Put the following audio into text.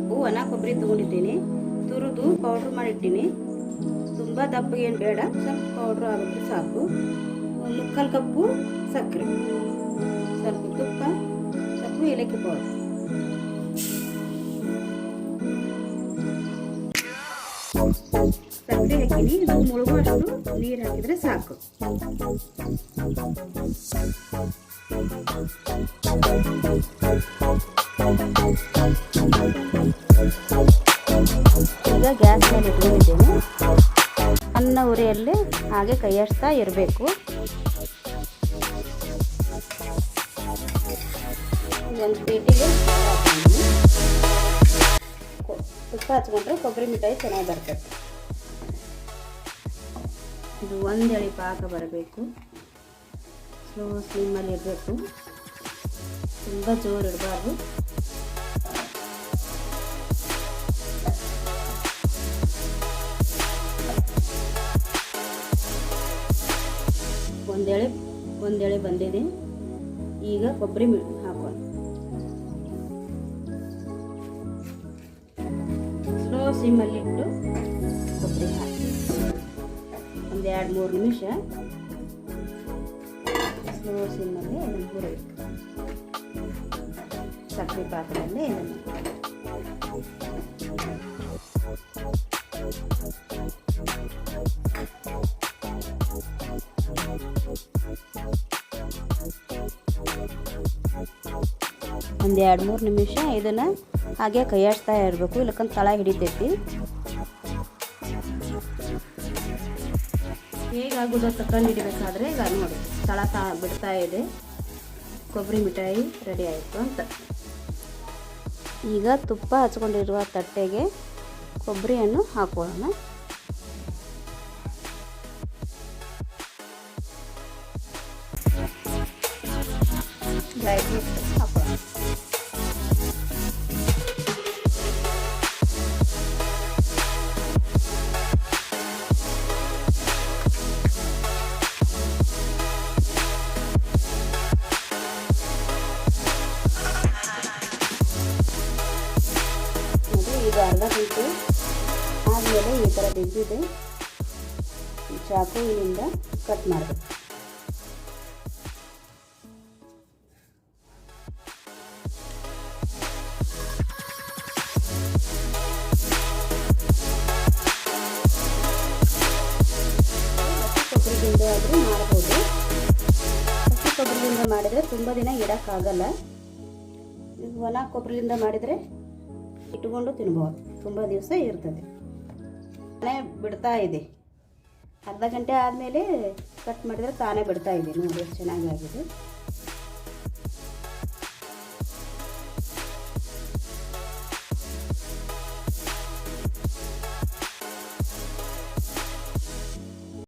ಕಪ್ಪು ಒಣ ಕೊಬ್ಬರಿ ತೊಗೊಂಡಿದ್ದೀನಿ. ತುರಿದು ಪೌಡ್ರ್ ಮಾಡಿಟ್ಟಿನಿ. ತುಂಬ ದಪ್ಪಗೆ ಏನು ಬೇಡ, ಸ್ವಲ್ಪ ಪೌಡ್ರ್ ಆಗಿದ್ರೆ ಸಾಕು. 1/4 ಕಪ್ಪು ಸಕ್ಕರೆ, ಸ್ವಲ್ಪ ತುಪ್ಪ, ಸ್ವಲ್ಪ ಏಲಕ್ಕಿ ಪೌಡ್ರ್. ಸಕ್ಕರೆ ಹಾಕಿನಿ. ಇದು ಮುಳುಗುವಷ್ಟು ನೀರು ಹಾಕಿದ್ರೆ ಸಾಕು. ಈಗ ಗ್ಯಾಸ್ ಮೇಲೆ ಇಟ್ಕೊಂಡಿದ್ದೇನೆ. ಸಣ್ಣ ಉರಿಯಲ್ಲಿ ಹಾಗೆ ಕೈಯಾಡಿಸ್ತಾ ಇರಬೇಕು. ಒಂದು ಪ್ಲೇಟಿಗೆ ತುಪ್ಪ ಹಚ್ಕೊಂಡ್ರೆ ಕೊಬ್ಬರಿ ಮಿಠಾಯಿ ಚೆನ್ನಾಗಿ ಬರ್ತದೆ. ಇದು ಒಂದು ಎಳೆ ಪಾಕ ಬರಬೇಕು. ಸ್ಲೋ ಸ್ಲಿಮ್ಮಲ್ಲಿ ಇರಬೇಕು, ತುಂಬ ಜೋರು ಇಡಬಾರ್ದು. ಒಂದೆಳೆ ಬಂದಿದೆ. ಈಗ ಕೊಬ್ಬರಿ ಹಾಕೋಣ. ಸ್ಲೋ ಸಿಮ್ಮಲ್ಲಿಟ್ಟು ಕೊಬ್ಬರಿ ಹಾಕಿ ಒಂದು 2-3 ನಿಮಿಷ ಸ್ಲೋ ಸಿಮ್ಮಲ್ಲಿ ಅದನ್ನು ಹುರಿಬೇಕು. ಸಕ್ಕರೆ ಪಾಕದಲ್ಲಿ ಇದನ್ನು ಒಂದು 2-3 ನಿಮಿಷ ಇದನ್ನು ಹಾಗೆ ಕೈಯಾಡಿಸ್ತಾ ಇರಬೇಕು, ಇಲ್ಲಕ್ಕಂತ ತಳ ಹಿಡಿತೈತಿ. ಹೇಗಾಗೋದು ತಕೊಂಡು ಹಿಡಿಬೇಕಾದ್ರೆ ಈಗ ನೋಡಿ ತಳ ಬಿಡ್ತಾ ಇದೆ. ಕೊಬ್ಬರಿ ಮಿಠಾಯಿ ರೆಡಿ ಆಯಿತು ಅಂತ. ಈಗ ತುಪ್ಪ ಹಚ್ಕೊಂಡಿರುವ ತಟ್ಟೆಗೆ ಕೊಬ್ಬರಿಯನ್ನು ಹಾಕೋಣ. ಡ್ರೈ ಫ್ರೂಟ್ಸ್ ಹಾಕೋಣ. ಇದು ಅರ್ಧ ಗಂಟೆ ಆದಮೇಲೆ ಈ ಥರ ಬೆಂದಿದೆ. ಚಾಕುವಿನಿಂದ ಕಟ್ ಮಾಡಬೇಕು. ಕೊಬ್ಬರಿಯಿಂದ ಆದರೂ ಮಾಡ್ಬೋದು. ಹಸಿ ಕೊಬ್ಬರಿಯಿಂದ ಮಾಡಿದರೆ ತುಂಬ ದಿನ ಇಡೋಕ್ಕಾಗಲ್ಲ. ಈಗ ಒಣ ಕೊಬ್ಬರಿಯಿಂದ ಮಾಡಿದರೆ ಇಟ್ಕೊಂಡು ತಿನ್ಬೋದು, ತುಂಬ ದಿವಸ ಇರ್ತದೆ. ತಾನೇ ಬಿಡ್ತಾ ಇದೆ. ಅರ್ಧ ಗಂಟೆ ಆದಮೇಲೆ ಕಟ್ ಮಾಡಿದರೆ ತಾನೇ ಬಿಡ್ತಾ ಇದೆ. ನೋಡಿ ಎಷ್ಟು ಚೆನ್ನಾಗಿ ಆಗಿದೆ.